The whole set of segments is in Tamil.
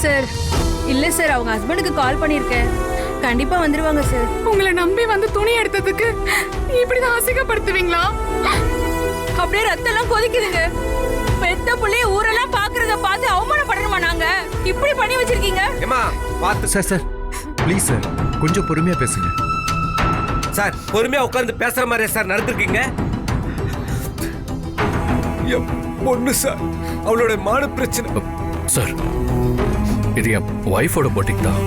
சார் இல்ல சார், அவங்க ஹஸ்பண்டுக்கு கால் பண்ணிருக்கேன், கண்டிப்பா வந்துருவாங்க சார். உங்களை நம்பி வந்து துணி எடுத்ததுக்கு இப்படிதான் அசிங்கப்படுத்துவீங்களா? அப்படியே ரத்தம் எல்லாம் கொதிக்குதுங்க. பெத்த புள்ளைய ஊரெல்லாம் பாக்குறத பார்த்து அவமானப்படணுமா நாங்க? இப்படி பண்ணி வச்சிருக்கீங்க. ஏமா பார்த்து சார் ப்ளீஸ் சார், கொஞ்சம் பொறுமையா பேசுங்க சார். பொறுமையா உட்கார்ந்து பேசுற மாதிரியே சார் நடந்துருக்கீங்க. என் பொண்ணு சார், அவளோட மான பிரச்சனை சார். இது என் ஒய்ஃபோட பொட்டிக் தான்.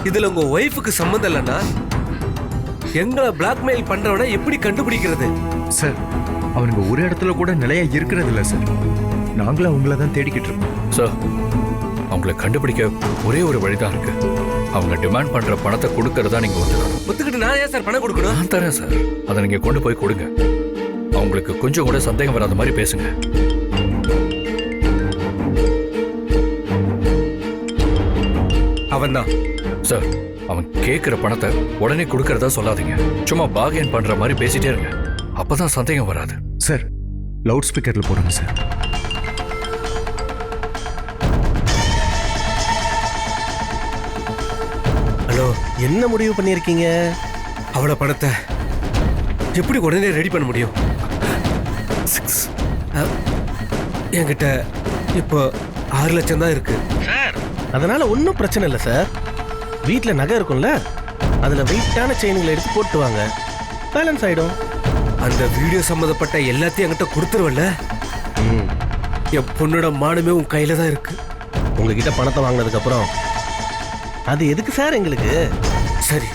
இதுல உங்க ஒய்ஃபுக்கு சம்மந்தம் இல்லைன்னா எங்களை பிளாக்மெயில் பண்றவனை எப்படி கண்டுபிடிக்கிறது? சார், அவனுங்க ஒரு இடத்துல கூட நிலையா இருக்கிறது இல்ல சார். நாங்களும் அவங்கள தான் தேடிக்கிட்டு இருக்கோம் சார். அவங்கள கண்டுபிடிக்க ஒரே ஒரு வழிதான் இருக்கு. அவங்க டிமாண்ட் பண்ற பணத்தை கொடுக்கறதா நீங்க ஒத்துக்கணும். ஒத்துக்கிட்டு நான் ஏன் சார் பணம் கொடுக்கணும்? நான் தரேன் சார், அதை நீங்க கொண்டு போய் கொடுங்க. அவங்களுக்கு கொஞ்சம் கூட சந்தேகம் வராத மாதிரி பேசுங்க. அவன் தான் சார். அவன் கேட்கிற பணத்தை உடனே கொடுக்கறதா சொல்லாதீங்க. சும்மா பாகேன் பண்ற மாதிரி பேசிட்டே இருங்க. அப்பதான் சந்தேகம் வராது. சார். லவுட் ஸ்பீக்கர்ல போடுங்க சார். ஹலோ, என்ன முடிவு பண்ணியிருக்கீங்க? அவளோட பணத்தை எப்படி உடனே ரெடி பண்ண முடியும்? என்கிட்ட இப்போ 6 லட்சம் தான் இருக்கு சார். அதனால ஒன்றும் பிரச்சனை இல்லை சார். வீட்டில் நகை இருக்கும்ல, அதில் வெயிட்டான செயின்களை எடுத்து போட்டு வாங்க, பேலன்ஸ் ஆயிடும். அந்த வீடியோ சம்மந்தப்பட்ட எல்லாத்தையும் என்கிட்ட கொடுத்துருவல்ல? என் பொண்ணோட மானமே உன் கையில தான் இருக்கு. உங்ககிட்ட பணத்தை வாங்கினதுக்கப்புறம் அது எதுக்கு சார் எங்களுக்கு? சரி,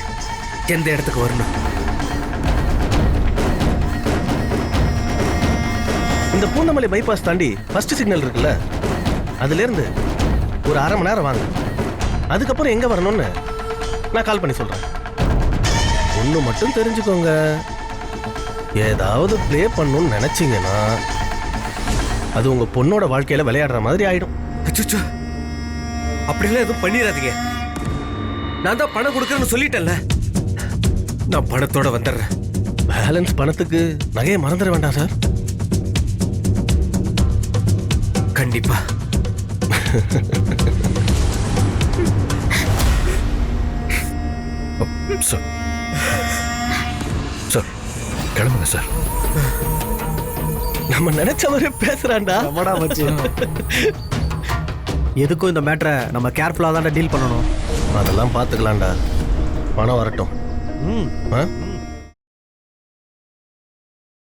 எந்த இடத்துக்கு வரணும்? இந்த பூந்தமல்லி பைபாஸ் தாண்டி ஃபர்ஸ்ட் சிக்னல் இருக்குல்ல, அதுலேருந்து ஒரு அரை மணி நேரம் வாங்க. அதுக்கப்புறம் எங்கே வரணும்னு நான் கால் பண்ணி சொல்கிறேன். ஒன்று மட்டும் தெரிஞ்சுக்கோங்க, ஏதாவது ப்ளே பண்ணணும்னு நினச்சிங்கன்னா அது உங்கள் பொண்ணோட வாழ்க்கையில் விளையாடுற மாதிரி ஆயிடும். அச்சோ, அப்படிலாம் எதுவும் பண்ணிடாதீங்க. நான் தான் பணம் கொடுக்குறேன்னு சொல்லிட்டேன்ல. நான் பணத்தோட வந்துடுறேன். பேலன்ஸ் பணத்துக்கு நகையை மறந்துட வேண்டாம் சார். கண்டிப்பா. சார். சார், கிளம்புங்க சார். நம்ம நினைச்ச மாதிரி பேசுறான்டா. எதுக்கும் இந்த மேட்டரை நம்ம கேர்ஃபுல்லாக தான் டீல் பண்ணணும். அதெல்லாம் பார்த்துக்கலாம்டா, பணம் வரட்டும்.